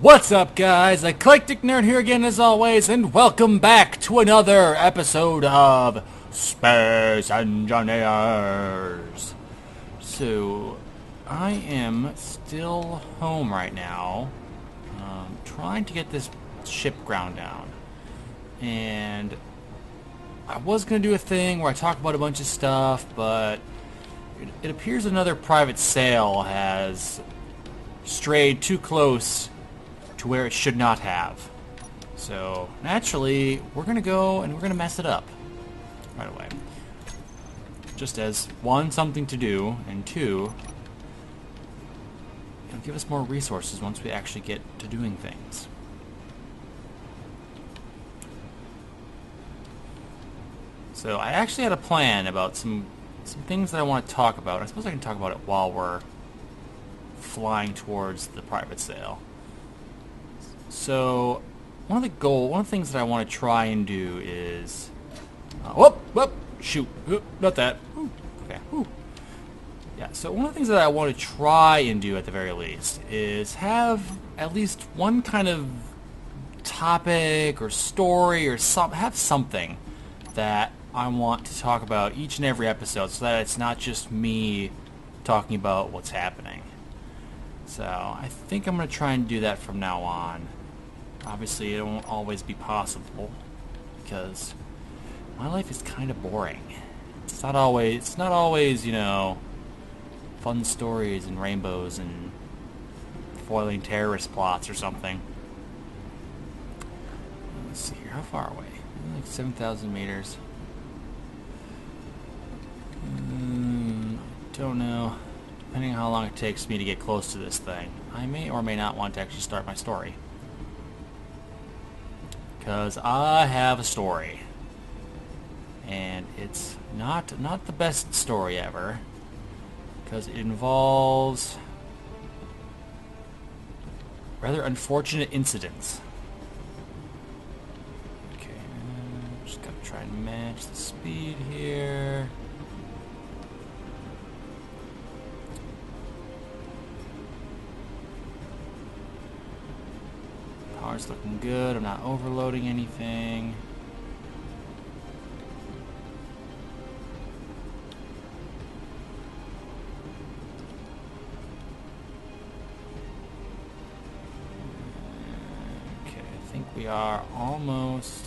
What's up, guys? Eclectic Nerd here again as always, and welcome back to another episode of Space Engineers. So, I am still home right now, trying to get this ship ground down. And I was going to do a thing where I talk about a bunch of stuff, but it appears another private sail has strayed too close to where it should not have. So, naturally, we're going to go and we're going to mess it up right away. Just as, one, something to do, and two, it'll give us more resources once we actually get to doing things. So, I actually had a plan about some things that I want to talk about. I suppose I can talk about it while we're flying towards the private sail. So, one of the things that I want to try and do is, shoot, not that. Ooh, okay. Ooh. Yeah. So one of the things that I want to try and do at the very least is have at least one kind of topic or story or have something that I want to talk about each and every episode, so that it's not just me talking about what's happening. So I think I'm going to try and do that from now on. Obviously, it won't always be possible, because my life is kind of boring. It's not always, you know, fun stories and rainbows and foiling terrorist plots or something. Let's see here, how far away? Like 7,000 meters. Don't know. Depending on how long it takes me to get close to this thing, I may or may not want to actually start my story. Because I have a story. And it's not the best story ever. Because it involves rather unfortunate incidents. Okay, just gotta try and match the speed here. Power's looking good. I'm not overloading anything. Okay, I think we are almost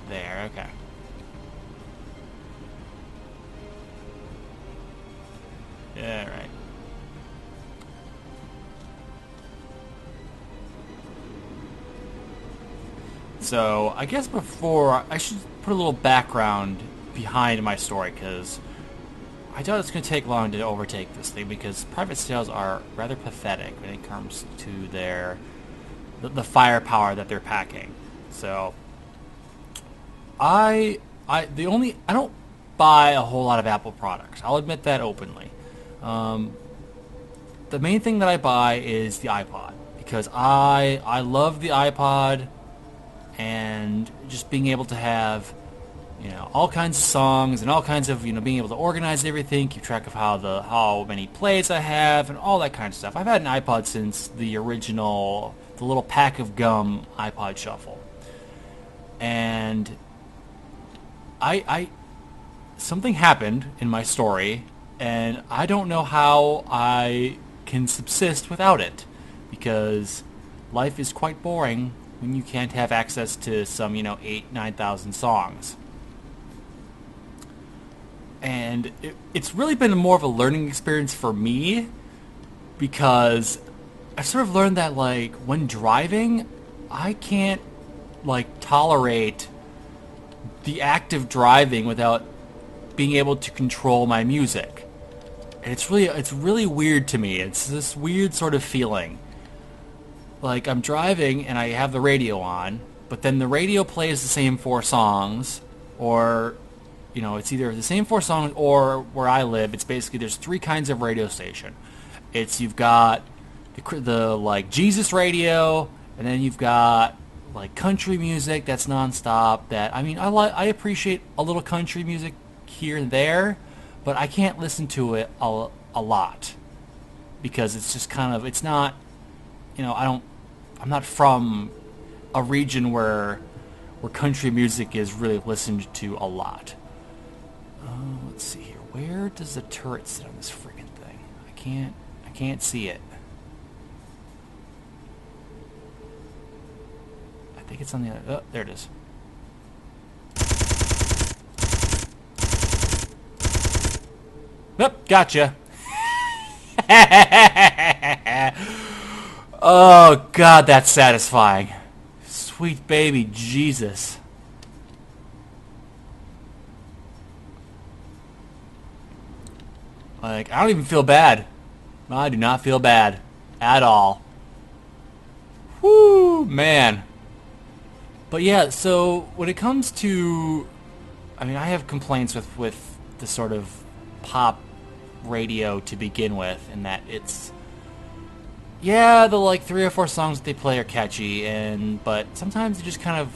there. Okay. Yeah, right. So, I guess before, I should put a little background behind my story, because I doubt it's going to take long to overtake this thing, because private sails are rather pathetic when it comes to the firepower that they're packing. So, I don't buy a whole lot of Apple products. I'll admit that openly. The main thing that I buy is the iPod, because I love the iPod. And just being able to have, you know, all kinds of songs and all kinds of, you know, being able to organize everything, keep track of how many plays I have, and all that kind of stuff. I've had an iPod since the original, the little pack of gum iPod Shuffle. And something happened in my story, and I don't know how I can subsist without it, because life is quite boring when you can't have access to some, 9,000 songs. And it's really been more of a learning experience for me, because I've sort of learned that, like, when driving, I can't, like, tolerate the act of driving without being able to control my music. And it's really weird to me. It's this weird sort of feeling. Like, I'm driving and I have the radio on, but then the radio plays the same 4 songs, or, it's either the same 4 songs, or where I live, it's basically, there's 3 kinds of radio station. You've got the like, Jesus radio, and then you've got, like, country music that's nonstop, I appreciate a little country music here and there, but I can't listen to it a lot, because it's just kind of, it's not I'm not from a region where country music is really listened to a lot. Let's see here. Where does the turret sit on this friggin' thing? I can't see it. I think it's on the other. Oh, there it is. Yep, gotcha. Oh God, that's satisfying. Sweet baby Jesus. Like, I don't even feel bad. I do not feel bad at all. Whoo, man. But yeah, so when it comes to, I mean, I have complaints with the sort of pop radio to begin with, in that it's, yeah, the like 3 or 4 songs that they play are catchy, but sometimes you just kind of,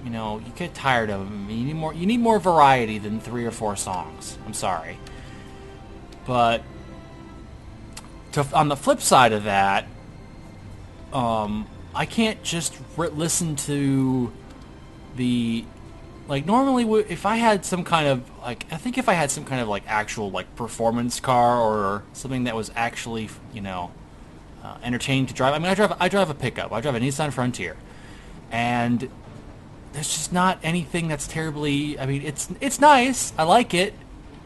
you get tired of them. You need more variety than 3 or 4 songs. I'm sorry. But on the flip side of that, I can't just listen to the, like, normally if I had some kind of like, I think if I had some kind of like actual like performance car or something that was actually entertaining to drive. I mean, I drive a pickup. I drive a Nissan Frontier, and there's just not anything that's terribly. I mean, it's nice. I like it.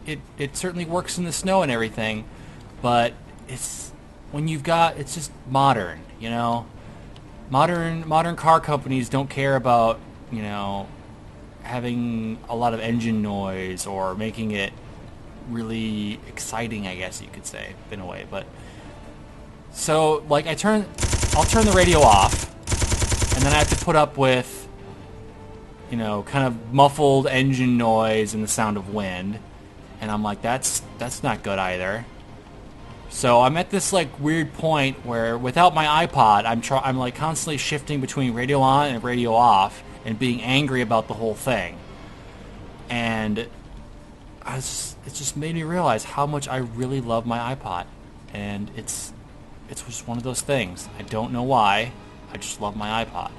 It certainly works in the snow and everything, but it's just modern. Modern car companies don't care about having a lot of engine noise or making it really exciting, I guess you could say, in a way. But so like I'll turn the radio off, and then I have to put up with kind of muffled engine noise and the sound of wind, and I'm like, that's not good either. So I'm at this like weird point where without my iPod, I'm like constantly shifting between radio on and radio off and being angry about the whole thing. And it just made me realize how much I really love my iPod. And it's just one of those things. I don't know why. I just love my iPod.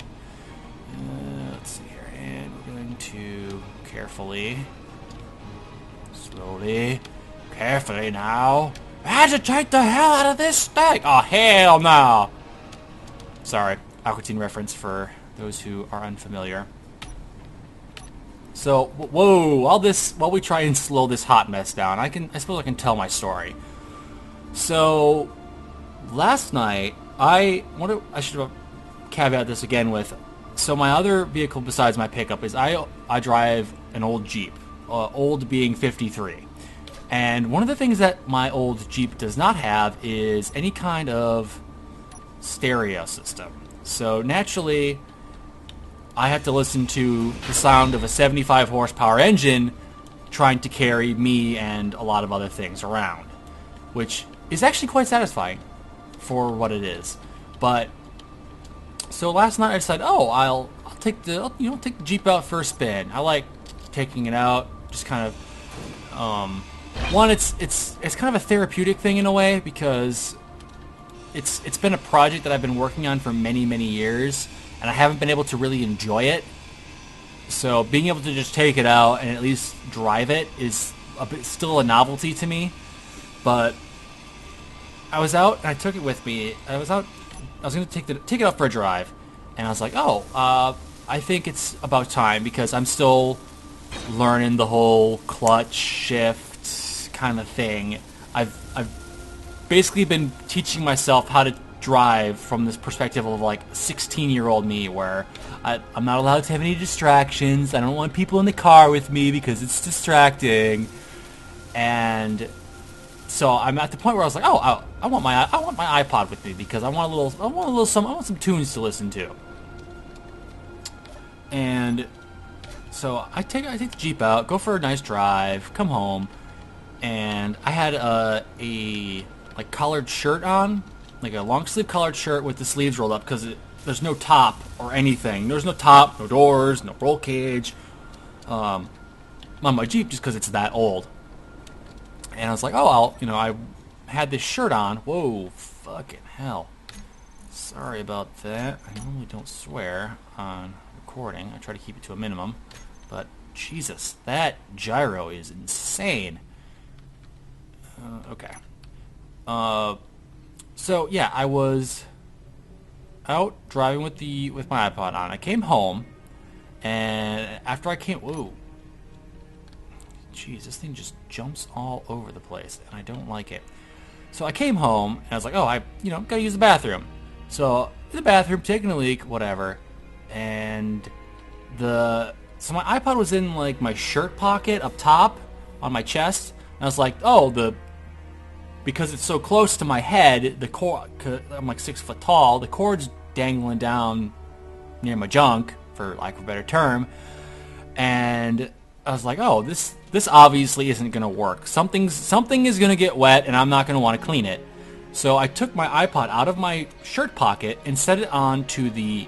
Let's see here. And we're going to slowly, carefully now. Agitate the hell out of this thing! Oh, hell no! Sorry, Aqua Teen reference for those who are unfamiliar. So, whoa! While we try and slow this hot mess down, I suppose I can tell my story. So, last night, I should have caveat this again with. So my other vehicle besides my pickup is I drive an old Jeep, old being 53. And one of the things that my old Jeep does not have is any kind of stereo system. So naturally, I have to listen to the sound of a 75 horsepower engine trying to carry me and a lot of other things around, which is actually quite satisfying for what it is. But so last night I decided, I'll take the Jeep out for a spin. I like taking it out, just kind of one, it's kind of a therapeutic thing in a way, because it's been a project that I've been working on for many years, and I haven't been able to really enjoy it. So being able to just take it out and at least drive it is still a novelty to me. But I was out and I took it with me. I was going to take it out for a drive, and I was like, I think it's about time, because I'm still learning the whole clutch shift kind of thing. I've basically been teaching myself how to drive from this perspective of like 16-year-old me, where I'm not allowed to have any distractions. I don't want people in the car with me because it's distracting. And so I'm at the point where I was like, I want my iPod with me, because I want some tunes to listen to. And so I take the Jeep out, go for a nice drive, come home, and I had a like collared shirt on, like a long sleeve collared shirt with the sleeves rolled up, because there's no top or anything. There's no top, no doors, no roll cage on my Jeep, just because it's that old. And I was like, I had this shirt on. Whoa, fucking hell. Sorry about that. I normally don't swear on recording. I try to keep it to a minimum. But, Jesus, that gyro is insane. Okay. So, yeah, I was out driving with my iPod on. I came home, and after I came... Whoa. Jeez, this thing just jumps all over the place, and I don't like it. So I came home, and I was like, oh, gotta use the bathroom. So, in the bathroom, taking a leak, whatever, and so my iPod was in, like, my shirt pocket up top on my chest, and I was like, oh, because it's so close to my head, the cord, I'm like 6 foot tall, the cord's dangling down near my junk, for lack of a better term, and I was like, oh, this obviously isn't going to work. Something is going to get wet, and I'm not going to want to clean it. So I took my iPod out of my shirt pocket and set it onto the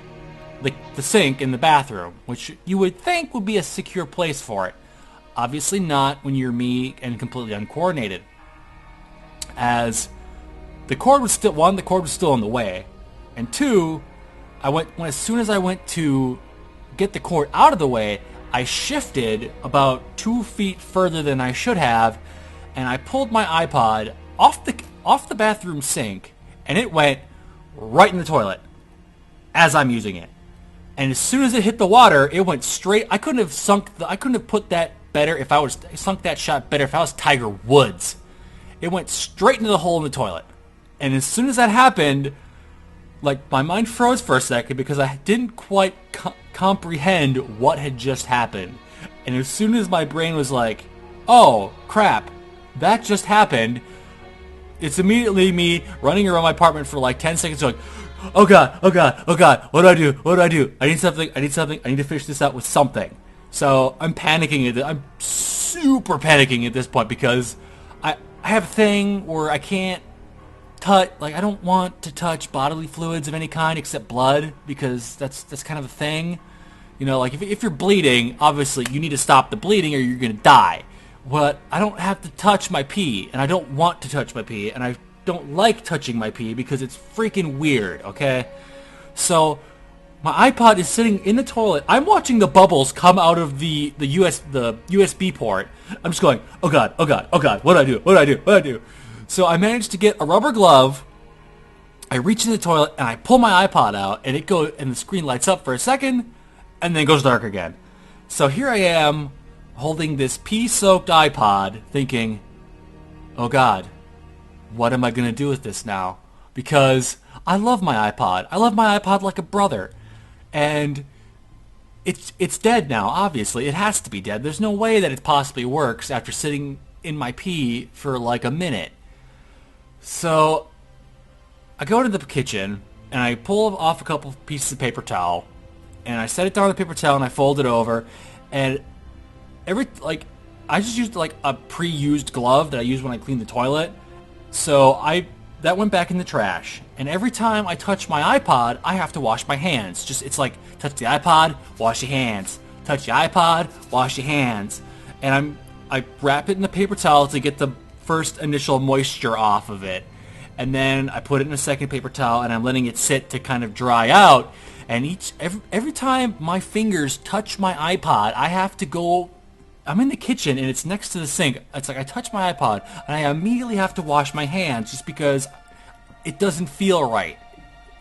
sink in the bathroom, which you would think would be a secure place for it. Obviously not when you're me and completely uncoordinated. As the cord was still in the way, and two, as soon as I went to get the cord out of the way, I shifted about 2 feet further than I should have, and I pulled my iPod off the bathroom sink, and it went right in the toilet as I'm using it. And as soon as it hit the water, it went straight. I couldn't have put that better if I was sunk that shot better if I was Tiger Woods. It went straight into the hole in the toilet. And as soon as that happened, like, my mind froze for a second because I didn't quite comprehend what had just happened. And as soon as my brain was like, oh, crap, that just happened, it's immediately me running around my apartment for like 10 seconds like, oh god, oh god, oh god, what do I do? What do I do? I need something, I need to finish this out with something. So I'm panicking. I'm super panicking at this point because I have a thing where I can't touch, like, I don't want to touch bodily fluids of any kind except blood, because that's kind of a thing. You know, like, if you're bleeding, obviously you need to stop the bleeding or you're gonna die. But I don't have to touch my pee, and I don't want to touch my pee, and I don't like touching my pee because it's freaking weird, okay? So my iPod is sitting in the toilet. I'm watching the bubbles come out of the USB port. I'm just going, oh god, oh god, oh god, what do I do? What do I do? What do I do? So I managed to get a rubber glove. I reach in the toilet and I pull my iPod out, and the screen lights up for a second and then goes dark again. So here I am holding this pee-soaked iPod thinking, oh god, what am I going to do with this now? Because I love my iPod. I love my iPod like a brother. And it's dead now, obviously. It has to be dead. There's no way that it possibly works after sitting in my pee for like a minute. So I go to the kitchen and I pull off a couple pieces of paper towel and I set it down on the paper towel and I fold it over, and I just used like a pre-used glove that I use when I clean the toilet. So that went back in the trash. And every time I touch my iPod, I have to wash my hands. It's like, touch the iPod, wash your hands. Touch the iPod, wash your hands. And I wrap it in the paper towel to get the first initial moisture off of it. And then I put it in a second paper towel and I'm letting it sit to kind of dry out. And every time my fingers touch my iPod, I have to go. I'm in the kitchen and it's next to the sink. It's like I touch my iPod and I immediately have to wash my hands just because it doesn't feel right.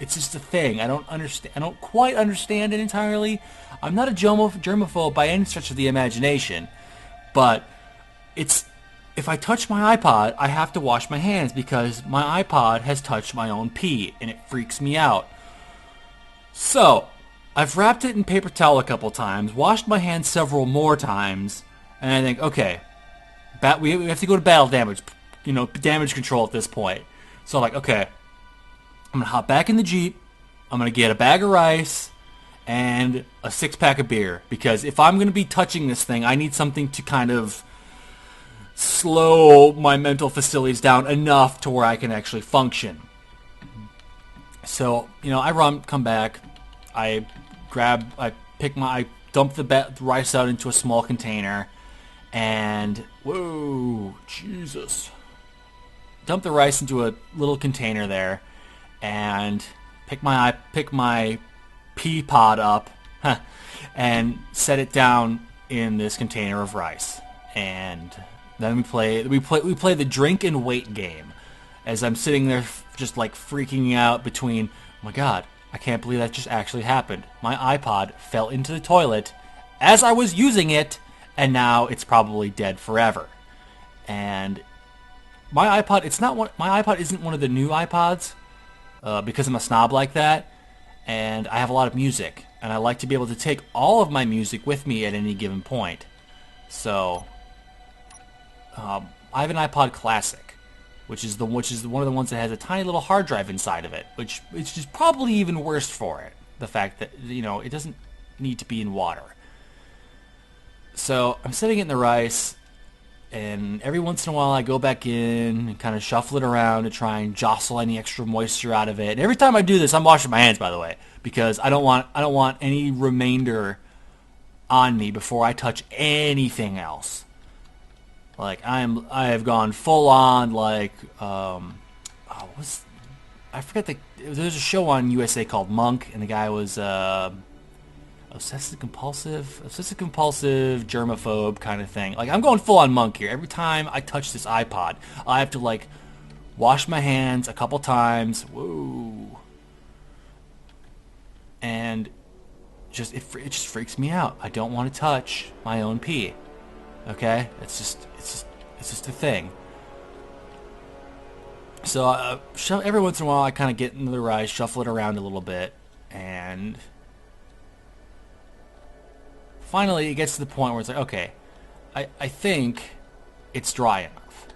It's just a thing. I don't understand. I don't quite understand it entirely. I'm not a germaphobe by any stretch of the imagination, but if I touch my iPod, I have to wash my hands because my iPod has touched my own pee and it freaks me out. So I've wrapped it in paper towel a couple times, washed my hands several more times, and I think, okay, we have to go to battle damage, damage control at this point. So I'm like, okay, I'm going to hop back in the Jeep, I'm going to get a bag of rice, and a 6-pack of beer, because if I'm going to be touching this thing, I need something to kind of slow my mental facilities down enough to where I can actually function. So, I come back, I dump the rice out into a small container, and, whoa, Jesus. Dump the rice into a little container there, and pick my pea pod up, and set it down in this container of rice, and then we play the drink and wait game, as I'm sitting there just like freaking out between, oh my god, I can't believe that just actually happened. My iPod fell into the toilet as I was using it, and now it's probably dead forever. And my iPod, my iPod isn't one of the new iPods, because I'm a snob like that, and I have a lot of music, and I like to be able to take all of my music with me at any given point. So, I have an iPod Classic, which is one of the ones that has a tiny little hard drive inside of it, which is probably even worse for it. The fact that, it doesn't need to be in water. So I'm setting it in the rice, and every once in a while I go back in and kind of shuffle it around to try and jostle any extra moisture out of it. And every time I do this, I'm washing my hands, by the way, because I don't want any remainder on me before I touch anything else. Like I have gone full on like I forget there's a show on USA called Monk, and the guy was obsessive compulsive germaphobe kind of thing. Like I'm going full on Monk here. Every time I touch this iPod, I have to like wash my hands a couple times. Whoa. And it just freaks me out. I don't want to touch my own pee. Okay? It's just a thing. So every once in a while I kind of get into the rice, shuffle it around a little bit, and finally it gets to the point where it's like, okay, I think it's dry enough.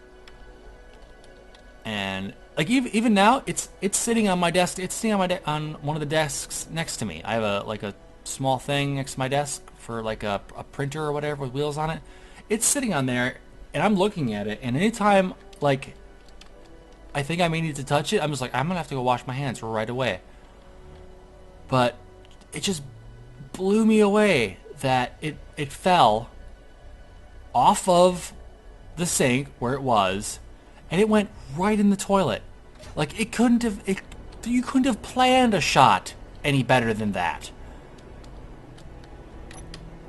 And like even now, it's sitting on my desk. It's sitting on one of the desks next to me. I have a small thing next to my desk for like a printer or whatever with wheels on it. It's sitting on there, and I'm looking at it. And anytime like I think I may need to touch it, I'm just like, I'm gonna have to go wash my hands right away. But it just blew me away that it fell off of the sink where it was, and it went right in the toilet. Like you couldn't have planned a shot any better than that.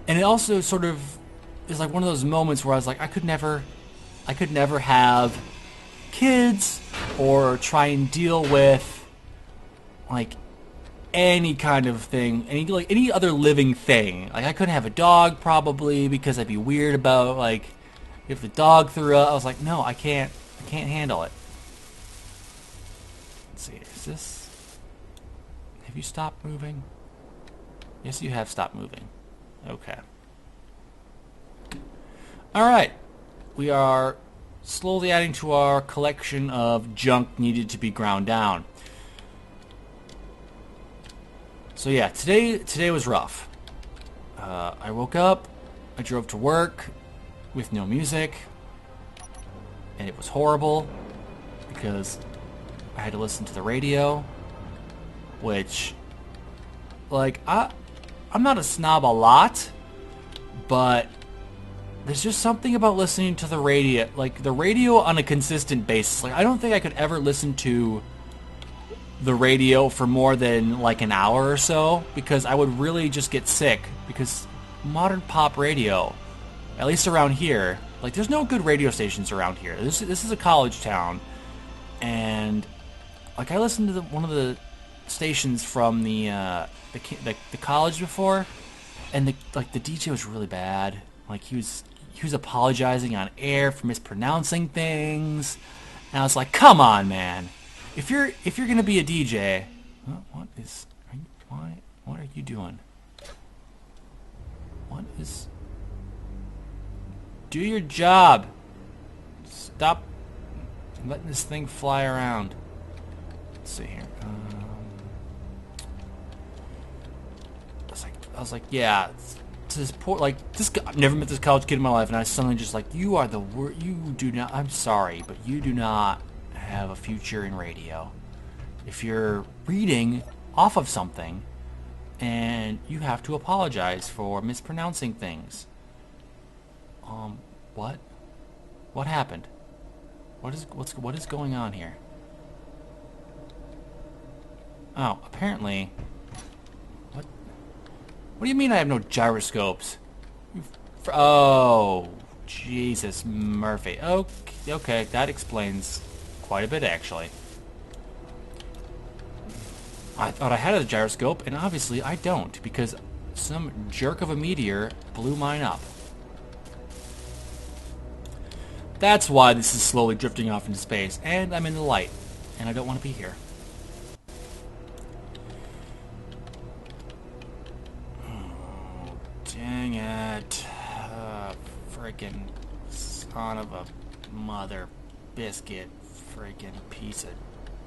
And it also sort of is like one of those moments where I was like, I could never have kids or try and deal with like any kind of thing, any other living thing. Like I couldn't have a dog probably, because I'd be weird about like if the dog threw up. I was like, no, I can't handle it. Let's see, is this? Have you stopped moving? Yes, you have stopped moving. Okay. All right, we are slowly adding to our collection of junk needed to be ground down. So yeah, today was rough. I woke up, I drove to work with no music, and it was horrible because I had to listen to the radio, which, like, I'm not a snob a lot, but there's just something about listening to the radio, like the radio on a consistent basis. Like I don't think I could ever listen to the radio for more than like an hour or so, because I would really just get sick. Because modern pop radio, at least around here, like there's no good radio stations around here. This is a college town, and like I listened to one of the stations from the college before, and the DJ was really bad. Like he was apologizing on air for mispronouncing things, and I was like, come on, man. If you're gonna be a DJ, what are you doing? Do your job. Stop letting this thing fly around. Let's see here. I was like, yeah. To this poor, like this guy, I've never met this college kid in my life, and I suddenly just like, you are the worst. You do not. I'm sorry, but you do not have a future in radio. If you're reading off of something, and you have to apologize for mispronouncing things. What? What happened? What is going on here? Oh, apparently... What? What do you mean I have no gyroscopes? Oh, Jesus Murphy. Okay, okay, that explains quite a bit, actually. I thought I had a gyroscope, and obviously I don't, because some jerk of a meteor blew mine up. That's why this is slowly drifting off into space, and I'm in the light, and I don't want to be here. Oh, dang it. Freaking son of a mother biscuit. Freaking piece of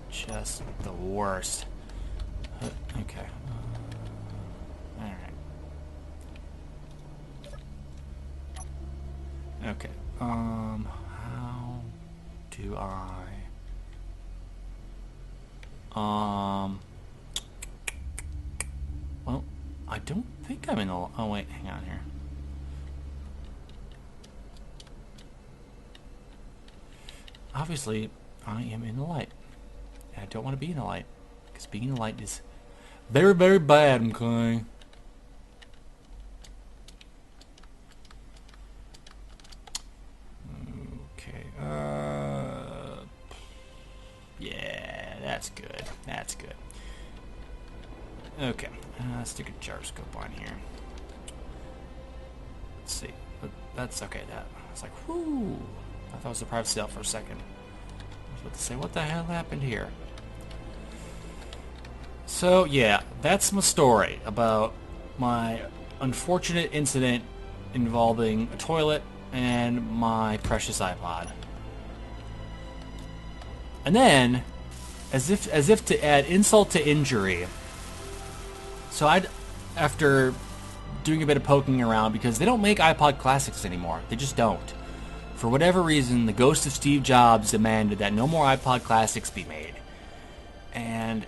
just the worst. Okay. Alright. Okay. How do I... Well, I don't think I'm in the... Oh, wait, hang on here. Obviously, I am in the light. And I don't want to be in the light. Because being in the light is very, very bad, okay? Okay, yeah, that's good. That's good. Okay, let's stick a gyroscope on here. Let's see. That's okay, that. It's like, whoo! I thought it was a private sale for a second. I was about to say, what the hell happened here? So, yeah, that's my story about my unfortunate incident involving a toilet and my precious iPod. And then, as if to add insult to injury, so after doing a bit of poking around, because they don't make iPod Classics anymore. They just don't. For whatever reason, the ghost of Steve Jobs demanded that no more iPod Classics be made. And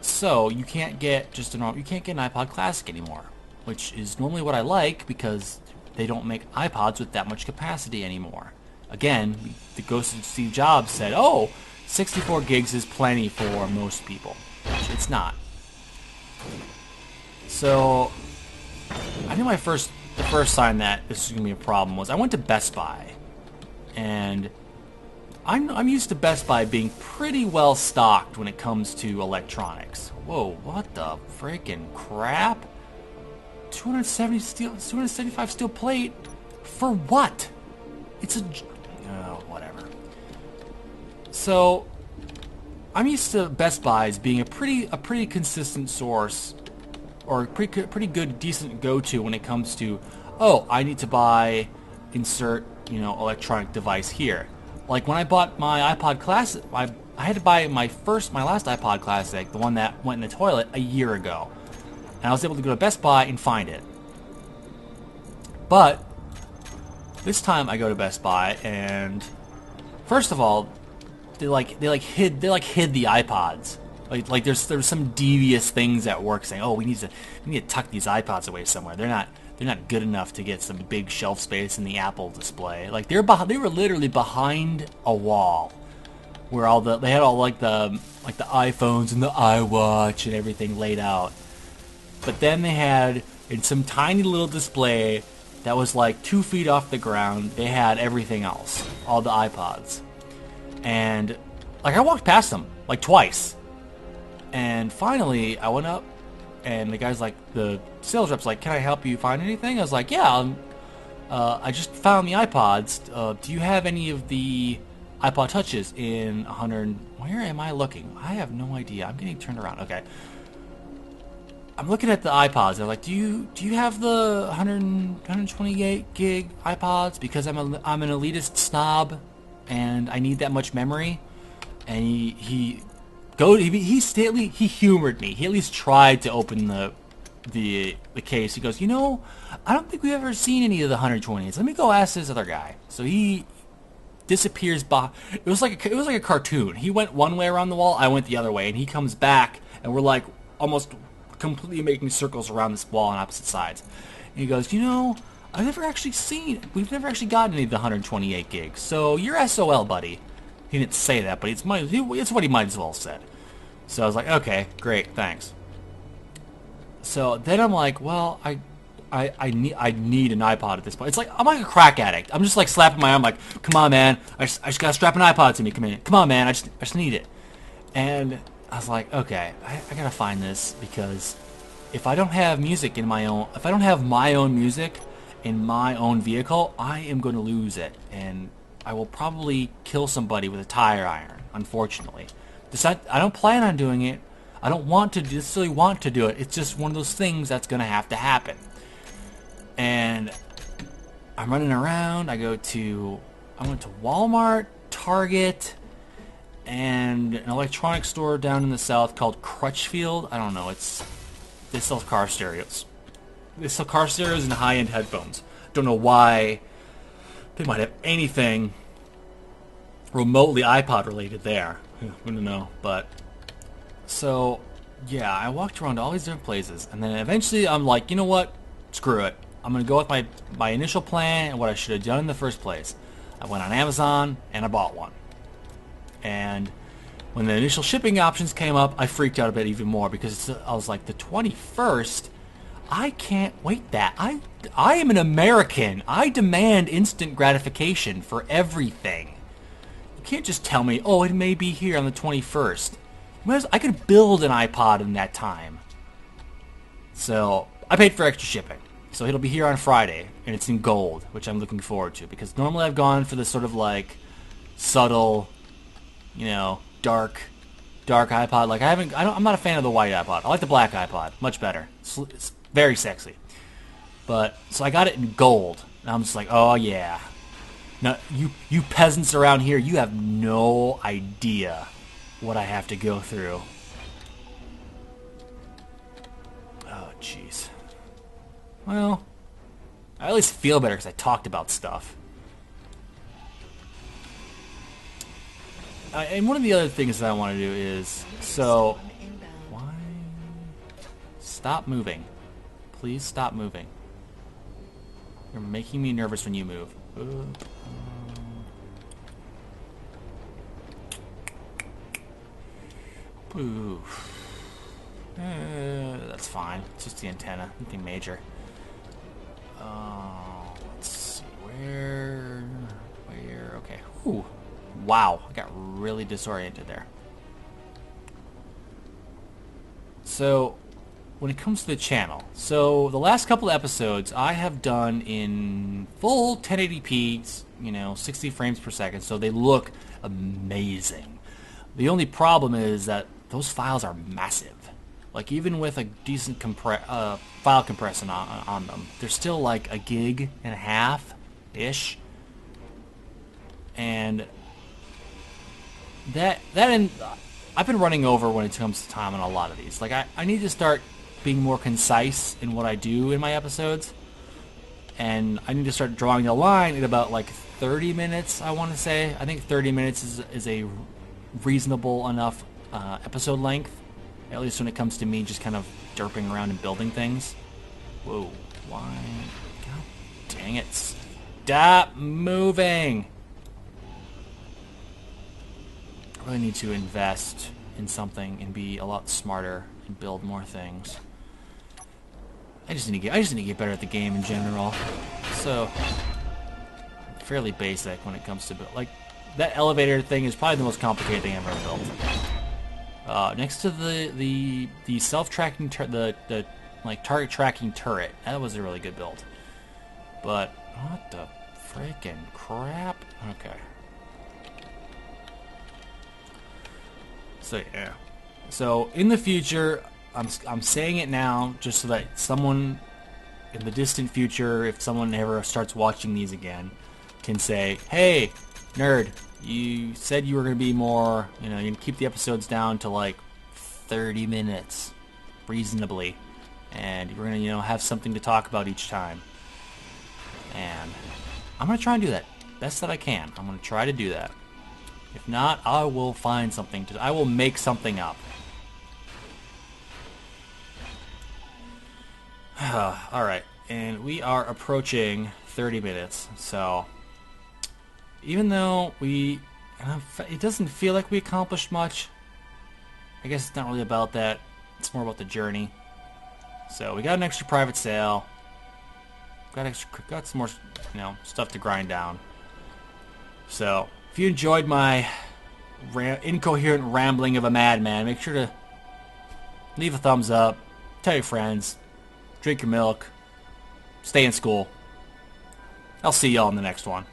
so you can't get you can't get an iPod Classic anymore, which is normally what I like because they don't make iPods with that much capacity anymore. Again, the ghost of Steve Jobs said, "Oh, 64 gigs is plenty for most people." Which it's not. So I knew the first sign that this was going to be a problem was I went to Best Buy, and I'm used to Best Buy being pretty well stocked when it comes to electronics. Whoa, what the freaking crap? 275 steel plate for what? It's whatever. So I'm used to Best Buy's being a pretty consistent source, or a pretty good, decent go-to when it comes to, oh, I need to buy, insert, electronic device here. Like when I bought my iPod Classic, I had to buy my last iPod Classic, the one that went in the toilet, a year ago. And I was able to go to Best Buy and find it. But this time I go to Best Buy, and first of all, they hid the iPods. Like there's some devious things at work saying, oh, we need to tuck these iPods away somewhere. They're not good enough to get some big shelf space in the Apple display. Like they were literally behind a wall where they had all like the iPhones and the iWatch and everything laid out. But then they had, in some tiny little display that was like 2 feet off the ground, they had everything else, all the iPods. And like I walked past them like twice. And finally, I went up, and the guy's like, the sales rep's like, "Can I help you find anything?" I was like, "Yeah, I just found the iPods. Do you have any of the iPod Touches in 100? Where am I looking? I have no idea. I'm getting turned around. Okay, I'm looking at the iPods. They're like, "Do you have the 128 gig iPods? Because I'm an elitist snob, and I need that much memory." And he humored me. He at least tried to open the case. He goes, I don't think we've ever seen any of the 120s. Let me go ask this other guy. So he disappears it was like a cartoon. He went one way around the wall, I went the other way, and he comes back, and we're like almost completely making circles around this wall on opposite sides. And he goes, we've never actually gotten any of the 128 gigs. So you're SOL, buddy. He didn't say that, but it's what he might as well have said. So I was like, okay, great, thanks. So then I'm like, well, I need an iPod at this point. It's like I'm like a crack addict. I'm just like slapping my arm, like, come on, man, I just gotta strap an iPod to me. Come on, man, I just need it. And I was like, okay, I gotta find this, because if I don't have music in my own, if I don't have my own music in my own vehicle, I am going to lose it, and I will probably kill somebody with a tire iron. Unfortunately, I don't plan on doing it. I don't want to necessarily want to do it. It's just one of those things that's going to have to happen. And I'm running around. I went to Walmart, Target, and an electronics store down in the south called Crutchfield. I don't know. They sell car stereos. They sell car stereos and high-end headphones. Don't know why they might have anything remotely iPod related there. I don't know, but so yeah, I walked around to all these different places, and then eventually I'm like, you know what? Screw it. I'm gonna go with my initial plan and what I should have done in the first place. I went on Amazon and I bought one. And when the initial shipping options came up, I freaked out a bit even more, because I was like, the 21st? I can't wait that. I am an American. I demand instant gratification for everything. You can't just tell me, oh, it may be here on the 21st. I could build an iPod in that time. So I paid for extra shipping. So it'll be here on Friday, and it's in gold, which I'm looking forward to, because normally I've gone for this sort of like subtle, dark iPod. Like I'm not a fan of the white iPod. I like the black iPod, much better. It's very sexy. But so I got it in gold, and I'm just like, oh yeah. Now you peasants around here, you have no idea what I have to go through. Oh jeez. Well, I at least feel better because I talked about stuff. And one of the other things that I want to do is, so, why? Stop moving. Please stop moving. You're making me nervous when you move. Ooh. That's fine. It's just the antenna. Nothing major. Let's see. Where? Okay. Ooh. Wow, I got really disoriented there. So, when it comes to the channel, so the last couple of episodes I have done in full 1080p, 60 frames per second, so they look amazing. The only problem is that those files are massive. Like, even with a decent file compression on them, they're still like a gig and a half-ish. And and I've been running over when it comes to time on a lot of these. Like, I need to start being more concise in what I do in my episodes, and I need to start drawing the line at about like 30 minutes. I want to say, I think 30 minutes is a reasonable enough episode length, at least when it comes to me just kind of derping around and building things. Whoa, why? God dang it! Stop moving! I really need to invest in something and be a lot smarter and build more things. I just need to get better at the game in general. So, fairly basic when it comes to build. Like, that elevator thing is probably the most complicated thing I've ever built. Next to the self-tracking the like target tracking turret, that was a really good build. But what the freaking crap? Okay. So yeah. So in the future, I'm saying it now just so that someone in the distant future, if someone ever starts watching these again, can say, "Hey, nerd, you said you were going to be more, you're going to keep the episodes down to like 30 minutes, reasonably, and you're going to, have something to talk about each time." And I'm going to try and do that best that I can. I'm going to try to do that. If not, I will find something I will make something up. Alright, and we are approaching 30 minutes, so even though it doesn't feel like we accomplished much, I guess it's not really about that. It's more about the journey. So we got an extra private sale. Got some more, stuff to grind down. So if you enjoyed my incoherent rambling of a madman, make sure to leave a thumbs up, tell your friends, drink your milk, stay in school. I'll see y'all in the next one.